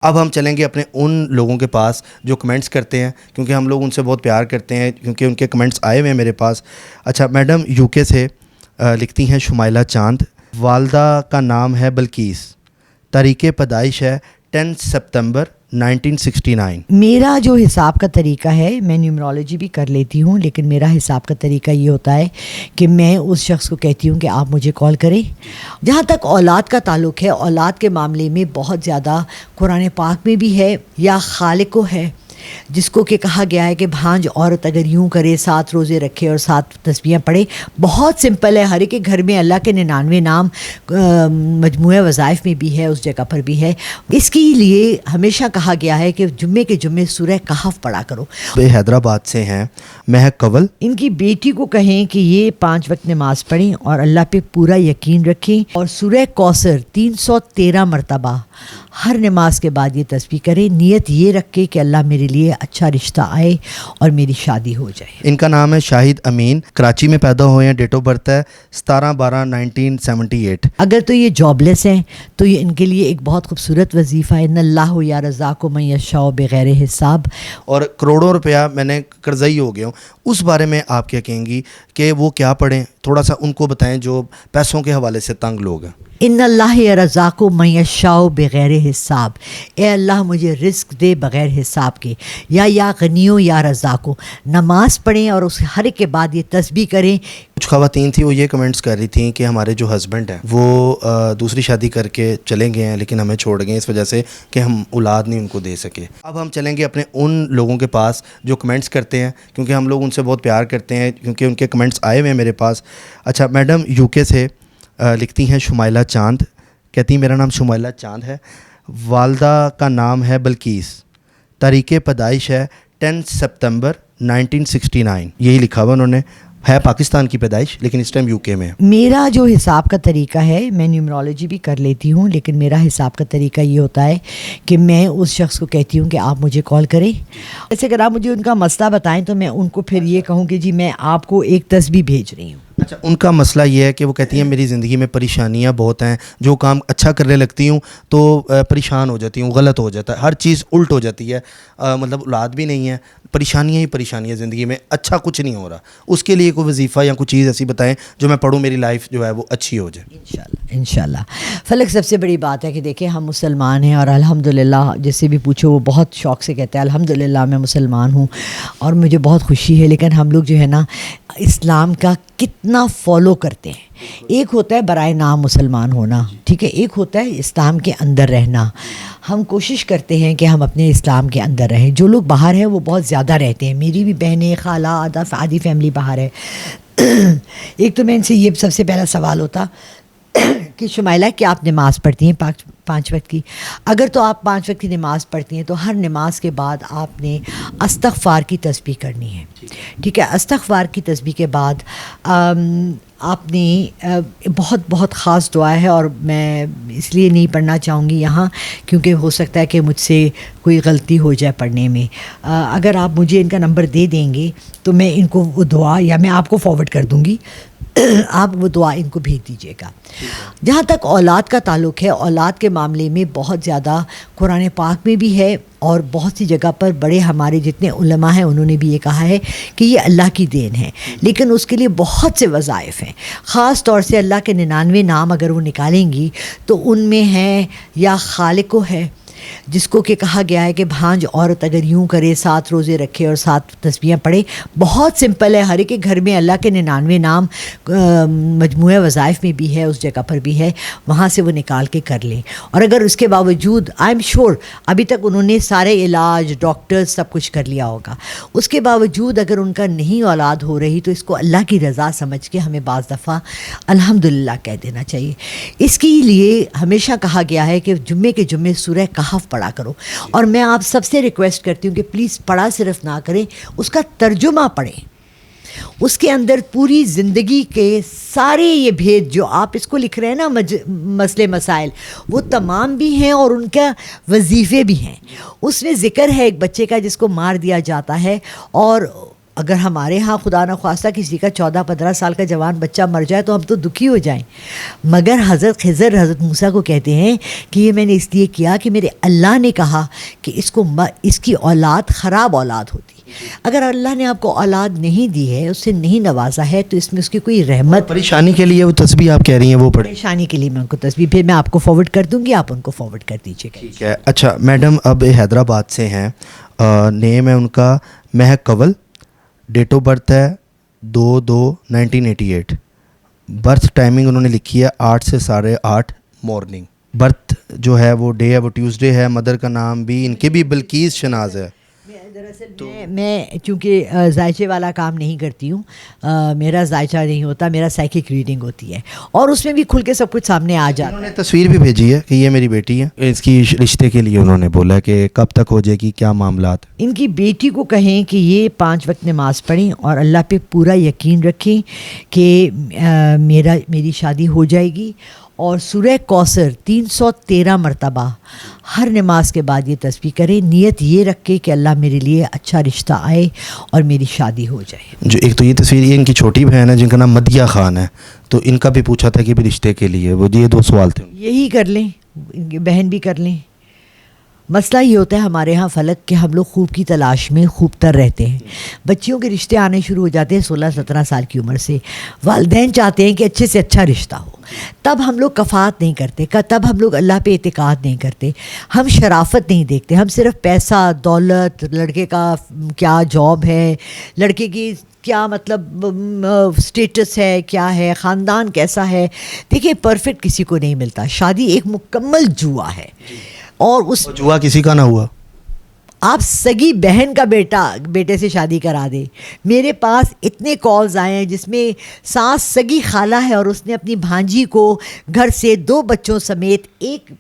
اب ہم چلیں گے اپنے ان لوگوں کے پاس جو کمنٹس کرتے ہیں، کیونکہ ہم لوگ ان سے بہت پیار کرتے ہیں، کیونکہ ان کے کمنٹس آئے ہوئے ہیں میرے پاس۔ اچھا، میڈم یو کے سے لکھتی ہیں شمائلہ چاند، والدہ کا نام ہے بلقیس، تاریخ پیدائش ہے 10 سپتمبر 1969۔ میرا جو حساب کا طریقہ ہے، میں نیومرولوجی بھی کر لیتی ہوں، لیکن میرا حساب کا طریقہ یہ ہوتا ہے کہ میں اس شخص کو کہتی ہوں کہ آپ مجھے کال کریں۔ جہاں تک اولاد کا تعلق ہے، اولاد کے معاملے میں بہت زیادہ قرآن پاک میں بھی ہے، یا خالق کو ہے، جس کو کہ کہا گیا ہے کہ بھانج عورت اگر یوں کرے 7 روزے رکھے اور 7 تسبیحیں پڑھے۔ بہت سمپل ہے، ہر ایک کے گھر میں اللہ کے 99 نام مجموعہ وظائف میں بھی ہے، اس جگہ پر بھی ہے۔ اس کے لیے ہمیشہ کہا گیا ہے کہ جمعے کے جمعے سورہ کہف پڑھا کرو۔ یہ حیدرآباد سے ہیں مہک کنول۔ ان کی بیٹی کو کہیں کہ یہ 5 وقت نماز پڑھیں اور اللہ پہ پورا یقین رکھیں، اور سورہ کوثر 313 مرتبہ ہر نماز کے بعد یہ تسبیح کریں، نیت یہ رکھ کے کہ اللہ میرے لیے اچھا رشتہ آئے اور میری شادی ہو جائے۔ ان کا نام ہے شاہد امین، کراچی میں پیدا ہوئے ہیں، ڈیٹ آف برتھ ہے 17/12/1978۔ اگر تو یہ جاب لیس ہیں تو یہ ان کے لیے ایک بہت خوبصورت وظیفہ ہے، ان اللہ یا رزاق من یشاء بغیر حساب۔ اور کروڑوں روپیہ میں نے قرضائی ہو گیا ہوں، اس بارے میں آپ کیا کہیں گی کہ وہ کیا پڑھیں؟ تھوڑا سا ان کو بتائیں جو پیسوں کے حوالے سے تنگ لوگ ہیں۔ ان اللہ یا رزاق من یشاء بغیر حساب، اے اللہ مجھے رزق دے بغیر حساب کے، یا غنیو یا رزاقو۔ نماز پڑھیں اور اس ہر ایک کے بعد یہ تسبیح کریں۔ کچھ خواتین تھیں، وہ یہ کمنٹس کر رہی تھیں کہ ہمارے جو ہسبینڈ ہیں وہ دوسری شادی کر کے چلے گئے ہیں، لیکن ہمیں چھوڑ گئے اس وجہ سے کہ ہم اولاد نہیں ان کو دے سکے۔ اب ہم چلیں گے اپنے ان لوگوں کے پاس جو کمنٹس کرتے ہیں، کیونکہ ہم لوگ ان سے بہت پیار کرتے ہیں، کیونکہ ان کے کمنٹس آئے ہوئے ہیں میرے پاس۔ اچھا، میڈم یو کے سے لکھتی ہیں شمائلہ چاند، کہتی ہیں میرا نام شمائلہ چاند ہے، والدہ کا نام ہے بلقیس، تاریخ پیدائش ہے 10 سپتمبر 1969۔ یہی لکھا ہوا انہوں نے، ہے پاکستان کی پیدائش لیکن اس ٹائم یو کے میں ہے۔ میرا جو حساب کا طریقہ ہے، میں نیومرولوجی بھی کر لیتی ہوں، لیکن میرا حساب کا طریقہ یہ ہوتا ہے کہ میں اس شخص کو کہتی ہوں کہ آپ مجھے کال کریں۔ جیسے اگر آپ مجھے ان کا مسئلہ بتائیں تو میں ان کو پھر یہ کہوں کہ جی میں آپ کو ایک تسبیح بھیج رہی ہوں۔ اچھا، ان کا مسئلہ یہ ہے کہ وہ کہتی ہیں میری زندگی میں پریشانیاں بہت ہیں، جو کام اچھا کرنے لگتی ہوں تو پریشان ہو جاتی ہوں، غلط ہو جاتا ہے، ہر چیز الٹ ہو جاتی ہے، مطلب اولاد بھی نہیں ہے، پریشانیاں ہی پریشانیاں زندگی میں، اچھا کچھ نہیں ہو رہا۔ اس کے لیے کوئی وظیفہ یا کوئی چیز ایسی بتائیں جو میں پڑھوں، میری لائف جو ہے وہ اچھی ہو جائے۔ انشاءاللہ فلک، سب سے بڑی بات ہے کہ دیکھیں ہم مسلمان ہیں، اور الحمدللہ جس سے بھی پوچھو وہ بہت شوق سے کہتا ہے الحمدللہ میں مسلمان ہوں، اور مجھے بہت خوشی ہے۔ لیکن ہم لوگ جو ہے نا اسلام کا کتنا فالو کرتے ہیں۔ ایک ہوتا ہے برائے نام مسلمان ہونا، ٹھیک ہے، ایک ہوتا ہے اسلام کے اندر رہنا۔ ہم کوشش کرتے ہیں کہ ہم اپنے اسلام کے اندر رہیں۔ جو لوگ باہر ہیں وہ بہت زیادہ رہتے ہیں، میری بھی بہنیں، خالہ، آدھی فیملی باہر ہے۔ ایک تو میں ان سے یہ سب سے پہلا سوال ہوتا کہ شمائلہ کیا آپ نماز پڑھتی ہیں 5 وقت کی؟ اگر تو آپ 5 وقت کی نماز پڑھتی ہیں تو ہر نماز کے بعد آپ نے استغفار کی تسبیح کرنی ہے، ٹھیک ہے۔ استغفار کی تسبیح کے بعد آپ نے بہت بہت خاص دعا ہے، اور میں اس لیے نہیں پڑھنا چاہوں گی یہاں کیونکہ ہو سکتا ہے کہ مجھ سے کوئی غلطی ہو جائے پڑھنے میں۔ اگر آپ مجھے ان کا نمبر دے دیں گے تو میں ان کو وہ دعا، یا میں آپ کو فارورڈ کر دوں گی، آپ وہ دعا ان کو بھیج دیجیے گا۔ جہاں تک اولاد کا تعلق ہے، اولاد کے معاملے میں بہت زیادہ قرآن پاک میں بھی ہے، اور بہت سی جگہ پر بڑے ہمارے جتنے علماء ہیں انہوں نے بھی یہ کہا ہے کہ یہ اللہ کی دین ہے، لیکن اس کے لیے بہت سے وظائف ہیں۔ خاص طور سے اللہ کے 99 نام اگر وہ نکالیں گی تو ان میں ہے یا خالق کو ہے، جس کو کہ کہا گیا ہے کہ بھانج عورت اگر یوں کرے 7 روزے رکھے اور 7 تسبیحیں پڑھے۔ بہت سمپل ہے، ہر ایک کے گھر میں اللہ کے 99 نام مجموعہ وظائف میں بھی ہے، اس جگہ پر بھی ہے، وہاں سے وہ نکال کے کر لیں۔ اور اگر اس کے باوجود آئی ایم شور ابھی تک انہوں نے سارے علاج، ڈاکٹر سب کچھ کر لیا ہوگا، اس کے باوجود اگر ان کا نہیں اولاد ہو رہی تو اس کو اللہ کی رضا سمجھ کے ہمیں بعض دفعہ الحمدللہ کہہ دینا چاہیے۔ اس کے لیے ہمیشہ کہا گیا ہے کہ جمعے کے جمعے سورہ کہف پڑھا کرو، اور میں آپ سب سے ریکویسٹ کرتی ہوں کہ پلیز پڑھا صرف نہ کریں، اس کا ترجمہ پڑھیں۔ اس کے اندر پوری زندگی کے سارے یہ بھید جو آپ اس کو لکھ رہے ہیں نا، مسئلے مسائل، وہ تمام بھی ہیں اور ان کا وظیفے بھی ہیں۔ اس میں ذکر ہے ایک بچے کا جس کو مار دیا جاتا ہے، اور اگر ہمارے ہاں خدا نخواستہ کسی کا 14-15 سال کا جوان بچہ مر جائے تو ہم تو دکھی ہو جائیں، مگر حضرت خضر حضرت موسیٰ کو کہتے ہیں کہ یہ میں نے اس لیے کیا کہ میرے اللہ نے کہا کہ اس کی اولاد خراب اولاد ہوتی. اگر اللہ نے آپ کو اولاد نہیں دی ہے، اس سے نہیں نوازا ہے، تو اس میں اس کی کوئی رحمت. پریشانی کے لیے وہ تسبیح آپ کہہ رہی ہیں وہ پڑھیں. پریشانی کے لیے میں ان کو تسبیح پھر میں آپ کو فارورڈ کر دوں گی، آپ ان کو فارورڈ کر دیجیے گا. ٹھیک ہے. اچھا میڈم، اب حیدرآباد سے ہیں، نیم ہے ان کا مہک کنول، ڈیٹ آف برتھ ہے 2/2/1988، برتھ ٹائمنگ انہوں نے لکھی ہے 8 سے 8:30 مارننگ. برتھ جو ہے وہ ڈے ہے وہ ٹیوزڈے ہے. مدر کا نام بھی ان کے بھی بلقیس شناز ہے. دراصل میں چونکہ ذائچے والا کام نہیں کرتی ہوں، میرا ذائچہ نہیں ہوتا، میرا سائیکک ریڈنگ ہوتی ہے، اور اس میں بھی کھل کے سب کچھ سامنے آ جاتا ہے. انہوں نے تصویر بھی بھیجی ہے کہ یہ میری بیٹی ہے. اس کی رشتے کے لیے انہوں نے بولا کہ کب تک ہو جائے گی، کیا معاملات. ان کی بیٹی کو کہیں کہ یہ 5 وقت نماز پڑھیں اور اللہ پہ پورا یقین رکھیں کہ میری شادی ہو جائے گی، اور سورہ کوثر 313 مرتبہ ہر نماز کے بعد یہ تسبیح کرے، نیت یہ رکھے کہ اللہ میرے لیے اچھا رشتہ آئے اور میری شادی ہو جائے. جو ایک تو یہ تصویر، یہ ان کی چھوٹی بہن ہے جن کا نام مدیہ خان ہے، تو ان کا بھی پوچھا تھا کہ بھی رشتے کے لیے، وہ یہ 2 سوال تھے. یہی کر لیں، ان کی بہن بھی کر لیں. مسئلہ یہ ہوتا ہے ہمارے ہاں فلک کہ ہم لوگ خوب کی تلاش میں خوب تر رہتے ہیں. بچیوں کے رشتے آنے شروع ہو جاتے ہیں 16-17 سال کی عمر سے. والدین چاہتے ہیں کہ اچھے سے اچھا رشتہ ہو، تب ہم لوگ کفات نہیں کرتے، تب ہم لوگ اللہ پہ اعتقاد نہیں کرتے، ہم شرافت نہیں دیکھتے، ہم صرف پیسہ، دولت، لڑکے کا کیا جاب ہے، لڑکے کی کیا مطلب سٹیٹس ہے، کیا ہے، خاندان کیسا ہے. دیکھیں پرفیکٹ کسی کو نہیں ملتا. شادی ایک مکمل جوا ہے، اور اس جوا کسی کا نہ ہوا. آپ سگی بہن کا بیٹے سے شادی کرا دیں. میرے پاس اتنے کالز آئے ہیں جس میں ساس سگی خالہ ہے اور اس نے اپنی بھانجی کو گھر سے 2 بچوں سمیت ایک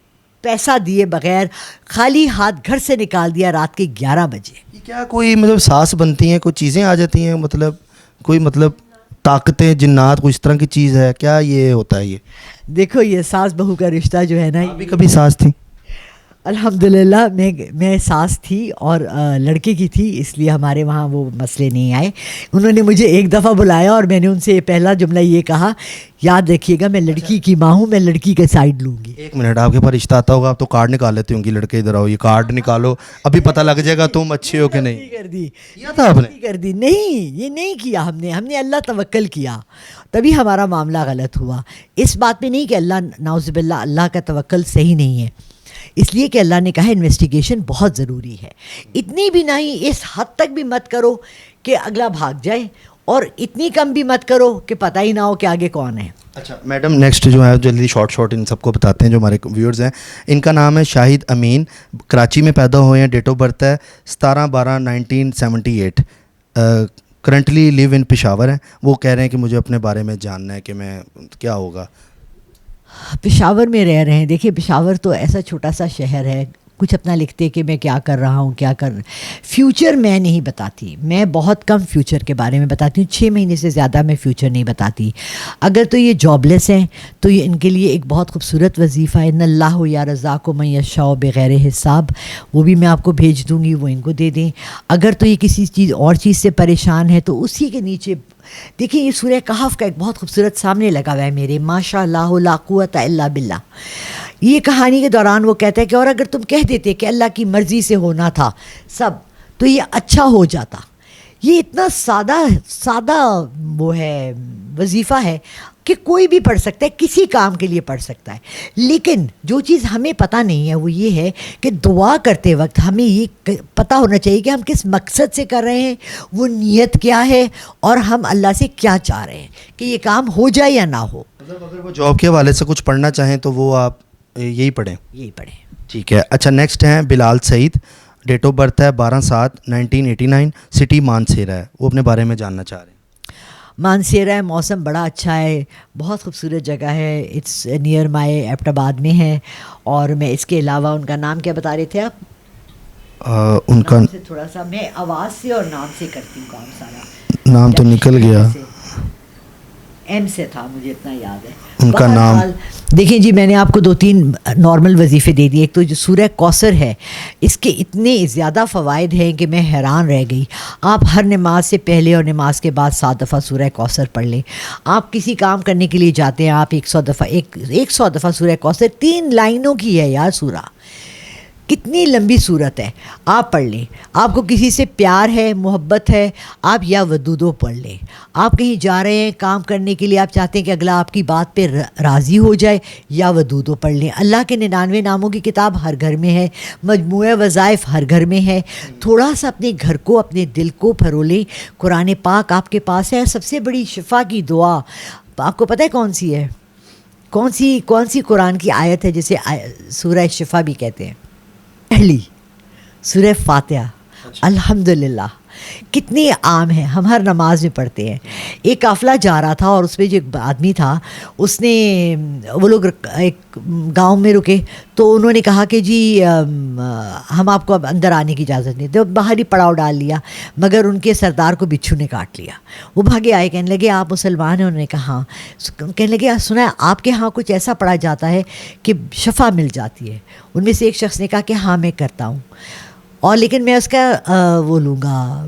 پیسہ دیے بغیر خالی ہاتھ گھر سے نکال دیا رات کے 11 بجے. کیا کوئی مطلب ساس بنتی ہیں، کوئی چیزیں آ جاتی ہیں، مطلب کوئی مطلب طاقتیں، جنات، کوئی اس طرح کی چیز ہے کیا؟ یہ ہوتا ہے. یہ دیکھو یہ ساس بہو کا رشتہ جو ہے نا، ابھی کبھی ساس تھی؟ الحمدللہ میں ساس تھی اور لڑکے کی تھی، اس لیے ہمارے وہاں وہ مسئلے نہیں آئے. انہوں نے مجھے ایک دفعہ بلایا اور میں نے ان سے پہلا جملہ یہ کہا، یاد رکھیے گا میں لڑکی کی ماں ہوں، میں لڑکی کا سائڈ لوں گی. 1 منٹ، آپ کے پاس رشتہ آتا ہوگا، آپ تو کارڈ نکال لیتے ہوں گی، لڑکے ادھر آؤ، یہ کارڈ نکالو، ابھی پتہ لگ جائے گا تم اچھے ہو کہ نہیں. کیا تھا آپ نے؟ کر دی. نہیں، یہ نہیں کیا ہم نے اللہ توکل کیا، تبھی ہمارا معاملہ غلط ہوا. اس بات میں نہیں کہ اللہ نعوذ باللہ اللہ کا توکل صحیح نہیں ہے، اس لیے کہ اللہ نے کہا انویسٹیگیشن بہت ضروری ہے. اتنی بھی نہیں، اس حد تک بھی مت کرو کہ اگلا بھاگ جائے، اور اتنی کم بھی مت کرو کہ پتہ ہی نہ ہو کہ آگے کون ہے. اچھا میڈم، نیکسٹ جو ہے جلدی شارٹ ان سب کو بتاتے ہیں جو ہمارے ویورز ہیں. ان کا نام ہے شاہد امین، کراچی میں پیدا ہوئے ہیں، ڈیٹ آف برتھ ہے 17/12/1978، کرنٹلی لیو ان پشاور ہیں. وہ کہہ رہے ہیں کہ مجھے اپنے بارے میں جاننا ہے کہ میں کیا ہوگا. پشاور میں رہ رہے ہیں. دیکھیے پشاور تو ایسا چھوٹا سا شہر ہے، کچھ اپنا لکھتے کہ میں کیا کر رہا ہوں، کیا کر. فیوچر میں نہیں بتاتی، میں بہت کم فیوچر کے بارے میں بتاتی ہوں. 6 مہینے سے زیادہ میں فیوچر نہیں بتاتی. اگر تو یہ جاب لیس ہیں تو یہ ان کے لیے ایک بہت خوبصورت وظیفہ ہے، ان اللہ یا رزاق من یشاء بغیر حساب، وہ بھی میں آپ کو بھیج دوں گی، وہ ان کو دے دیں. اگر تو یہ کسی اور چیز سے پریشان ہے تو اسی کے نیچے دیکھیں یہ سورہ کہف کا ایک بہت خوبصورت سامنے لگا ہوا ہے میرے، ماشاء اللہ لا قوت الا باللہ. یہ کہانی کے دوران وہ کہتا ہے کہ اور اگر تم کہہ دیتے کہ اللہ کی مرضی سے ہونا تھا سب تو یہ اچھا ہو جاتا. یہ اتنا سادہ وہ ہے وظیفہ ہے کہ کوئی بھی پڑھ سکتا ہے، کسی کام کے لیے پڑھ سکتا ہے. لیکن جو چیز ہمیں پتہ نہیں ہے وہ یہ ہے کہ دعا کرتے وقت ہمیں یہ پتہ ہونا چاہیے کہ ہم کس مقصد سے کر رہے ہیں، وہ نیت کیا ہے، اور ہم اللہ سے کیا چاہ رہے ہیں کہ یہ کام ہو جائے یا نہ ہو. مطلب اگر وہ جاب کے حوالے سے کچھ پڑھنا چاہیں تو وہ آپ یہی پڑھیں. ٹھیک ہے. اچھا نیکسٹ ہیں بلال سعید، ڈیٹ آف برتھ ہے 12/7/1989، سٹی مانسیرا ہے. وہ اپنے بارے میں جاننا چاہ رہے ہیں. مانسیرا ہے، موسم بڑا اچھا ہے، بہت خوبصورت جگہ ہے. اٹس نیئر مائی ایبٹ آباد میں ہے. اور میں اس کے علاوہ ان کا نام کیا بتا رہے تھے آپ؟ ان کا نام سے تھوڑا سا میں آواز سے اور نام سے کرتی ہوں کام سارا. نام تو نکل گیا، ایم سے تھا، مجھے اتنا یاد ہے. ان کا نام؟ بہرحال دیکھیں جی، میں نے آپ کو 2-3 نارمل وظیفے دے دیے. ایک تو جو سورہ کوثر ہے، اس کے اتنے زیادہ فوائد ہیں کہ میں حیران رہ گئی. آپ ہر نماز سے پہلے اور نماز کے بعد 7 دفعہ سورہ کوثر پڑھ لیں. آپ کسی کام کرنے کے لیے جاتے ہیں، آپ 100 دفعہ سورہ کوثر، 3 لائنوں کی ہے یار سورہ، کتنی لمبی صورت ہے، آپ پڑھ لیں. آپ کو کسی سے پیار ہے، محبت ہے، آپ یا ودودو پڑھ لیں. آپ کہیں جا رہے ہیں کام کرنے کے لیے، آپ چاہتے ہیں کہ اگلا آپ کی بات پہ راضی ہو جائے، یا ودودو پڑھ لیں. اللہ کے 99 ناموں کی کتاب ہر گھر میں ہے، مجموعہ وظائف ہر گھر میں ہے. تھوڑا سا اپنے گھر کو، اپنے دل کو پھرولیں. قرآن پاک آپ کے پاس ہے. سب سے بڑی شفا کی دعا آپ کو پتہ ہے کون سی ہے؟ کون سی قرآن کی آیت ہے جسے سورہ شفا بھی کہتے ہیں؟ پہلی سورہ فاتحہ. الحمدللہ کتنی عام ہے، ہم ہر نماز میں پڑھتے ہیں. ایک قافلہ جا رہا تھا اور اس میں جو ایک آدمی تھا، اس نے، وہ لوگ ایک گاؤں میں رکے تو انہوں نے کہا کہ جی ہم آپ کو اب اندر آنے کی اجازت نہیں، تو باہر ہی پڑاؤ ڈال لیا، مگر ان کے سردار کو بچھو نے کاٹ لیا. وہ بھاگے آئے، کہنے لگے آپ مسلمان ہیں؟ انہوں نے کہا ہاں. کہنے لگے سنا ہے آپ کے ہاں کچھ ایسا پڑھا جاتا ہے کہ شفا مل جاتی ہے. ان میں سے ایک شخص نے کہا کہ ہاں میں کرتا ہوں، اور لیکن میں اس کا وہ لوں گا،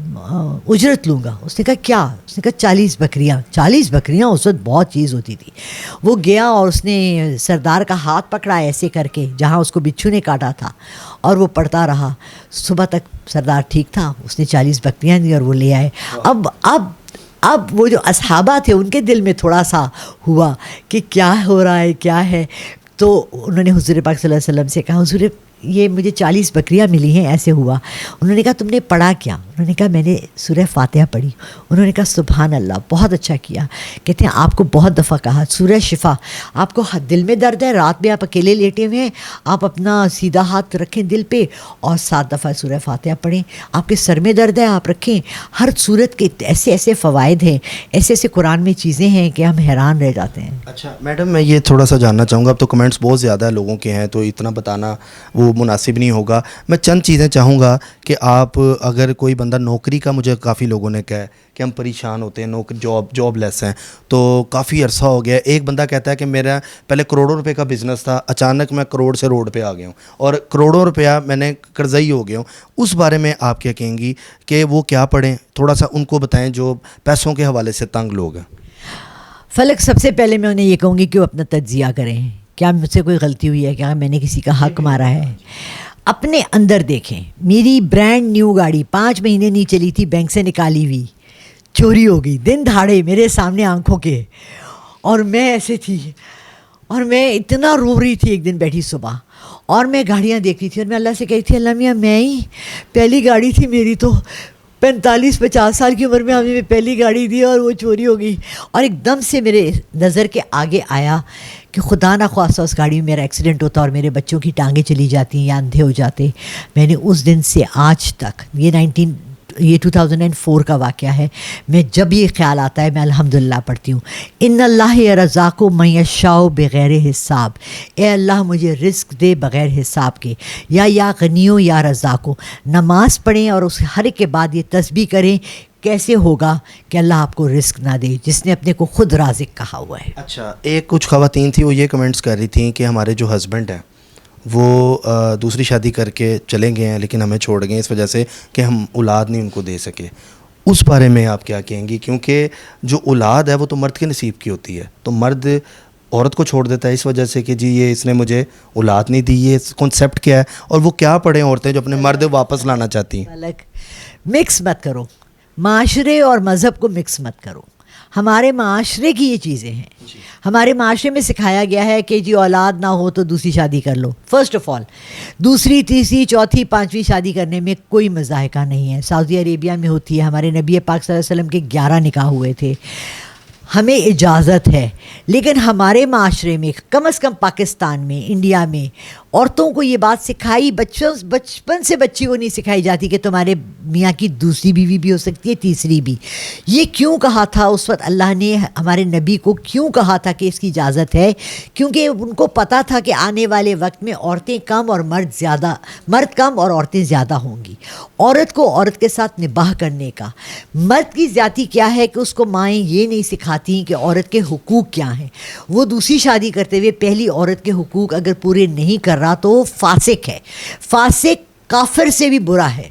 اجرت لوں گا. اس نے کہا کیا؟ اس نے کہا 40 بکریاں. 40 بکریاں اس وقت بہت چیز ہوتی تھی. وہ گیا اور اس نے سردار کا ہاتھ پکڑا ایسے کر کے جہاں اس کو بچھو نے کاٹا تھا، اور وہ پڑھتا رہا. صبح تک سردار ٹھیک تھا. اس نے 40 بکریاں دی اور وہ لے آئے. اب وہ جو اصحابہ تھے ان کے دل میں تھوڑا سا ہوا کہ کیا ہو رہا ہے، کیا ہے. تو انہوں نے حضور پاک صلی اللہ علیہ وسلم سے کہا حضور یہ مجھے 40 بکریاں ملی ہیں، ایسے ہوا. انہوں نے کہا تم نے پڑھا کیا؟ انہوں نے کہا میں نے سورہ فاتحہ پڑھی. انہوں نے کہا سبحان اللہ، بہت اچھا کیا. کہتے ہیں آپ کو بہت دفعہ کہا سورہ شفا. آپ کو دل میں درد ہے، رات میں آپ اکیلے لیٹے ہوئے ہیں، آپ اپنا سیدھا ہاتھ رکھیں دل پہ اور 7 دفعہ سورہ فاتحہ پڑھیں. آپ کے سر میں درد ہے، آپ رکھیں. ہر صورت کے ایسے فوائد ہیں، ایسے قرآن میں چیزیں ہیں کہ ہم حیران رہ جاتے ہیں. اچھا میڈم، میں یہ تھوڑا سا جاننا چاہوں گا. اب تو کمنٹس بہت زیادہ لوگوں کے ہیں تو اتنا بتانا وہ مناسب نہیں ہوگا. میں چند چیزیں چاہوں گا کہ آپ، اگر کوئی بندہ نوکری کا، مجھے کافی لوگوں نے کہا ہے کہ ہم پریشان ہوتے ہیں، نوکری جاب لیس ہیں، تو کافی عرصہ ہو گیا. ایک بندہ کہتا ہے کہ میرا پہلے کروڑوں روپے کا بزنس تھا، اچانک میں کروڑ سے روڈ پہ آ گیا ہوں اور کروڑوں روپیہ میں نے قرضائی ہو گیا ہوں. اس بارے میں آپ کیا کہیں گی کہ وہ کیا پڑھیں؟ تھوڑا سا ان کو بتائیں جو پیسوں کے حوالے سے تنگ لوگ ہیں. فلک، سب سے پہلے میں انہیں یہ کہوں گی کہ وہ اپنا تجزیہ کریں. کیا مجھ سے کوئی غلطی ہوئی ہے؟ کیا میں نے کسی کا حق مارا ہے؟ اپنے اندر دیکھیں. میری برانڈ نیو گاڑی 5 مہینے نہیں چلی تھی، بینک سے نکالی ہوئی چوری ہو گئی دن دہاڑے میرے سامنے آنکھوں کے، اور میں ایسے تھی اور میں اتنا رو رہی تھی. ایک دن بیٹھی صبح اور میں گاڑیاں دیکھ رہی تھی اور میں اللہ سے کہی تھی اللہ میاں میں ہی پہلی گاڑی تھی میری، تو 45-50 سال کی عمر میں ہمیں نے پہلی گاڑی دی اور وہ چوری ہو گئی. اور ایک دم سے میرے نظر کے آگے آیا کہ خدا نہ خواستہ اس گاڑی میں میرا ایکسیڈنٹ ہوتا اور میرے بچوں کی ٹانگیں چلی جاتی یا اندھے ہو جاتے. میں نے اس دن سے آج تک، یہ 2004 کا واقعہ ہے، میں جب یہ خیال آتا ہے میں الحمدللہ پڑھتی ہوں. ان اللہ رزاق من یشاء بغیر حساب. اے اللہ مجھے رزق دے بغیر حساب کے. یا غنیو یا رزاقو. نماز پڑھیں اور اس ہر ایک کے بعد یہ تسبیح کریں. کیسے ہوگا کہ اللہ آپ کو رزق نہ دے جس نے اپنے کو خود رازق کہا ہوا ہے. اچھا، ایک کچھ خواتین تھیں وہ یہ کمنٹس کر رہی تھیں کہ ہمارے جو ہسبینڈ ہیں وہ دوسری شادی کر کے چلے گئے ہیں لیکن ہمیں چھوڑ گئے اس وجہ سے کہ ہم اولاد نہیں ان کو دے سکے. اس بارے میں آپ کیا کہیں گی؟ کیونکہ جو اولاد ہے وہ تو مرد کے نصیب کی ہوتی ہے، تو مرد عورت کو چھوڑ دیتا ہے اس وجہ سے کہ جی یہ اس نے مجھے اولاد نہیں دی. یہ کنسیپٹ کیا ہے اور وہ کیا پڑھیں عورتیں جو اپنے مرد واپس لانا چاہتی ہیں؟ الگ مکس مت کرو، معاشرے اور مذہب کو مکس مت کرو. ہمارے معاشرے کی یہ چیزیں ہیں. ہمارے معاشرے میں سکھایا گیا ہے کہ جی اولاد نہ ہو تو دوسری شادی کر لو. فرسٹ آف آل دوسری، تیسری، چوتھی، 5ویں شادی کرنے میں کوئی مذائقہ نہیں ہے. سعودی عربیہ میں ہوتی ہے. ہمارے نبی پاک صلی اللہ علیہ وسلم کے 11 نکاح ہوئے تھے. ہمیں اجازت ہے. لیکن ہمارے معاشرے میں، کم از کم پاکستان میں، انڈیا میں، عورتوں کو یہ بات سکھائی بچپن سے بچی کو نہیں سکھائی جاتی کہ تمہارے میاں کی دوسری بیوی بھی ہو سکتی ہے، تیسری بھی. یہ کیوں کہا تھا اس وقت اللہ نے ہمارے نبی کو؟ کیوں کہا تھا کہ اس کی اجازت ہے؟ کیونکہ ان کو پتہ تھا کہ آنے والے وقت میں عورتیں کم اور مرد کم اور عورتیں زیادہ ہوں گی. عورت کو عورت کے ساتھ نباہ کرنے کا، مرد کی زیادتی کیا ہے کہ اس کو مائیں یہ نہیں سکھاتی بتاتی ہیں کہ عورت کے حقوق کیا ہیں. وہ دوسری شادی کرتے ہوئے پہلی عورت کے حقوق اگر پورے نہیں کر رہا تو وہ فاسق ہے. فاسق کافر سے بھی برا ہے,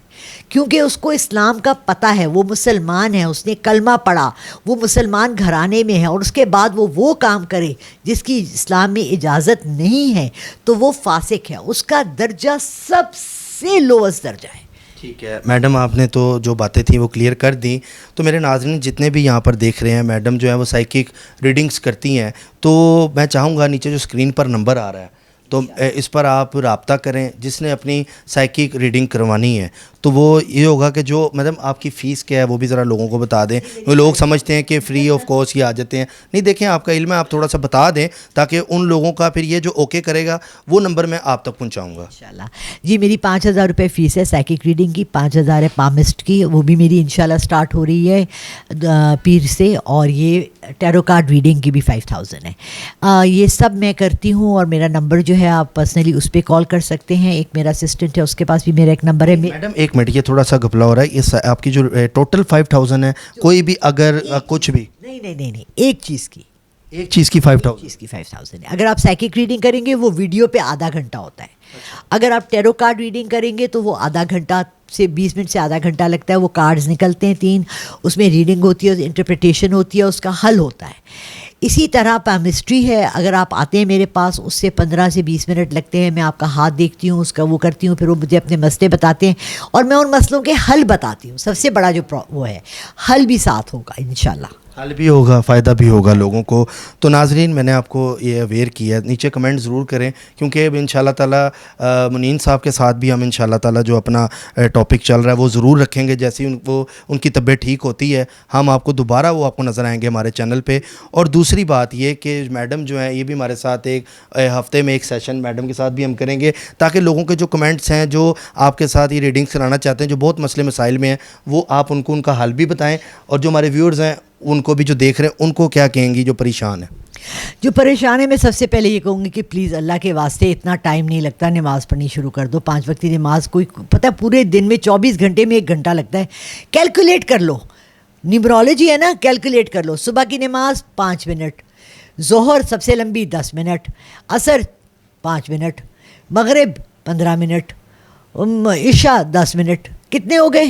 کیونکہ اس کو اسلام کا پتہ ہے, وہ مسلمان ہے, اس نے کلمہ پڑھا, وہ مسلمان گھرانے میں ہے, اور اس کے بعد وہ کام کرے جس کی اسلام میں اجازت نہیں ہے تو وہ فاسق ہے. اس کا درجہ سب سے لووسٹ درجہ ہے. ٹھیک ہے میڈم, آپ نے تو جو باتیں تھیں وہ کلیئر کر دیں. تو میرے ناظرین جتنے بھی یہاں پر دیکھ رہے ہیں, میڈم جو ہے وہ سائیکک ریڈنگز کرتی ہیں, تو میں چاہوں گا نیچے جو اسکرین پر نمبر آ رہا ہے تو اس پر آپ رابطہ کریں. جس نے اپنی سائیکک ریڈنگ کروانی ہے تو وہ یہ ہوگا کہ جو میڈم آپ کی فیس کیا ہے وہ بھی ذرا لوگوں کو بتا دیں. وہ لوگ سمجھتے ہیں کہ فری آف کاسٹ ہی آ جاتے ہیں. نہیں, دیکھیں آپ کا علم ہے, آپ تھوڑا سا بتا دیں تاکہ ان لوگوں کا پھر یہ جو اوکے کرے گا وہ نمبر میں آپ تک پہنچاؤں گا انشاءاللہ. جی میری 5,000 روپے فیس ہے سائیکک ریڈنگ کی, 5,000 ہے پامسٹ کی, وہ بھی میری انشاءاللہ سٹارٹ ہو رہی ہے پیر سے, اور یہ ٹیرو کارڈ ریڈنگ کی بھی 5,000 ہے. یہ سب میں کرتی ہوں, اور میرا نمبر جو ہے آپ پرسنلی اس پہ کال کر سکتے ہیں. ایک میرا اسسٹنٹ ہے, اس کے پاس بھی میرا ایک نمبر ہے. میڈم ایک منٹ, یہ تھوڑا سا گھپلا ہو رہا ہے. یہ آپ کی جو ٹوٹل 5,000 ہے, کوئی بھی اگر کچھ بھی نہیں, ایک چیز کی 5,000 ہے. اگر آپ سائیکک ریڈنگ کریں گے وہ ویڈیو پہ آدھا گھنٹہ ہوتا ہے. اگر آپ ٹیرو کارڈ ریڈنگ کریں گے تو وہ آدھا گھنٹہ سے 20 منٹ سے آدھا گھنٹہ لگتا ہے. وہ کارڈز نکلتے ہیں 3, اس میں ریڈنگ ہوتی ہے, انٹرپریٹیشن ہوتی ہے, اس کا حل ہوتا ہے. اسی طرح پامسٹری ہے, اگر آپ آتے ہیں میرے پاس اس سے 15 سے 20 منٹ لگتے ہیں. میں آپ کا ہاتھ دیکھتی ہوں, اس کا وہ کرتی ہوں, پھر وہ مجھے اپنے مسئلے بتاتے ہیں اور میں ان مسئلوں کے حل بتاتی ہوں. سب سے بڑا جو وہ ہے حل بھی ساتھ ہوگا انشاءاللہ. حل بھی ہوگا, فائدہ بھی ہوگا لوگوں کو. تو ناظرین میں نے آپ کو یہ اویئر کیا ہے, نیچے کمنٹ ضرور کریں کیونکہ اب انشاءاللہ تعالیٰ منین صاحب کے ساتھ بھی ہم انشاءاللہ تعالیٰ جو اپنا ٹاپک چل رہا ہے وہ ضرور رکھیں گے. جیسے ان کی طبیعت ٹھیک ہوتی ہے ہم آپ کو دوبارہ وہ آپ کو نظر آئیں گے ہمارے چینل پہ. اور دوسری بات یہ کہ میڈم جو ہیں یہ بھی ہمارے ساتھ ایک ہفتے میں ایک سیشن میڈم کے ساتھ بھی ہم کریں گے تاکہ لوگوں کے جو کمنٹس ہیں جو آپ کے ساتھ یہ ریڈنگس کرانا چاہتے ہیں, جو بہت مسئلے مسائل میں ہیں, وہ آپ ان کو ان کا حل بھی بتائیں. اور جو ہمارے ویورز ہیں ان کو بھی جو دیکھ رہے ہیں ان کو کیا کہیں گی جو پریشان ہیں؟ جو پریشان ہے, میں سب سے پہلے یہ کہوں گی کہ پلیز اللہ کے واسطے اتنا ٹائم نہیں لگتا, نماز پڑھنی شروع کر دو. 5 وقتی نماز, کوئی پتہ پورے دن میں 24 گھنٹے میں 1 گھنٹہ لگتا ہے. کیلکولیٹ کر لو, نیمرولوجی ہے نا, کیلکولیٹ کر لو. صبح کی نماز 5 منٹ, ظہر سب سے لمبی 10 منٹ, عصر 5 منٹ, مغرب 15 منٹ, عشاء 10 منٹ. کتنے ہو گئے؟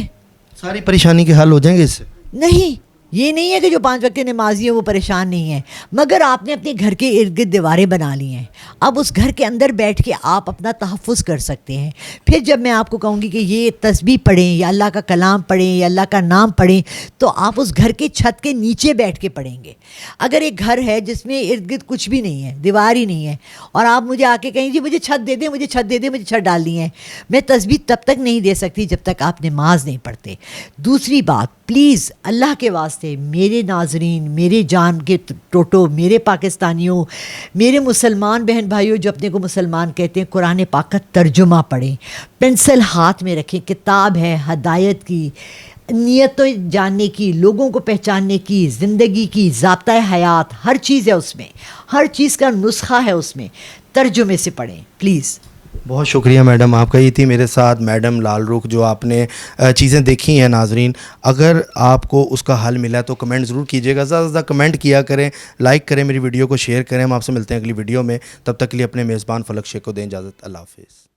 ساری پریشانی کے حل ہو جائیں گے اس سے. نہیں, یہ نہیں ہے کہ جو 5 وقت نمازی ہیں وہ پریشان نہیں ہیں, مگر آپ نے اپنے گھر کے ارد گرد دیواریں بنا لی ہیں. اب اس گھر کے اندر بیٹھ کے آپ اپنا تحفظ کر سکتے ہیں. پھر جب میں آپ کو کہوں گی کہ یہ تسبیح پڑھیں یا اللہ کا کلام پڑھیں یا اللہ کا نام پڑھیں, تو آپ اس گھر کے چھت کے نیچے بیٹھ کے پڑھیں گے. اگر ایک گھر ہے جس میں ارد گرد کچھ بھی نہیں ہے, دیوار ہی نہیں ہے, اور آپ مجھے آ کے کہیں جی مجھے چھت دے دیں, مجھے چھت دے دیں, مجھے چھت ڈالنی ہے, میں تسبیح تب تک نہیں دے سکتی جب تک آپ نماز نہیں پڑھتے. دوسری بات, پلیز اللہ کے واسطے میرے ناظرین, میرے جان کے ٹوٹو, میرے پاکستانیوں, میرے مسلمان بہن بھائیوں جو اپنے کو مسلمان کہتے ہیں, قرآن پاک کا ترجمہ پڑھیں, پنسل ہاتھ میں رکھیں. کتاب ہے ہدایت کی, نیتوں جاننے کی, لوگوں کو پہچاننے کی, زندگی کی, ضابطۂ حیات, ہر چیز ہے اس میں, ہر چیز کا نسخہ ہے اس میں. ترجمے سے پڑھیں پلیز. بہت شکریہ میڈم آپ کا. یہ تھی میرے ساتھ میڈم لال رخ, جو آپ نے چیزیں دیکھی ہیں. ناظرین اگر آپ کو اس کا حل ملا تو کمنٹ ضرور کیجیے گا, زیادہ سے زیادہ کمنٹ کیا کریں, لائک کریں, میری ویڈیو کو شیئر کریں. ہم آپ سے ملتے ہیں اگلی ویڈیو میں, تب تک کے لیے اپنے میزبان فلک شیخ کو دیں اجازت. اللہ حافظ.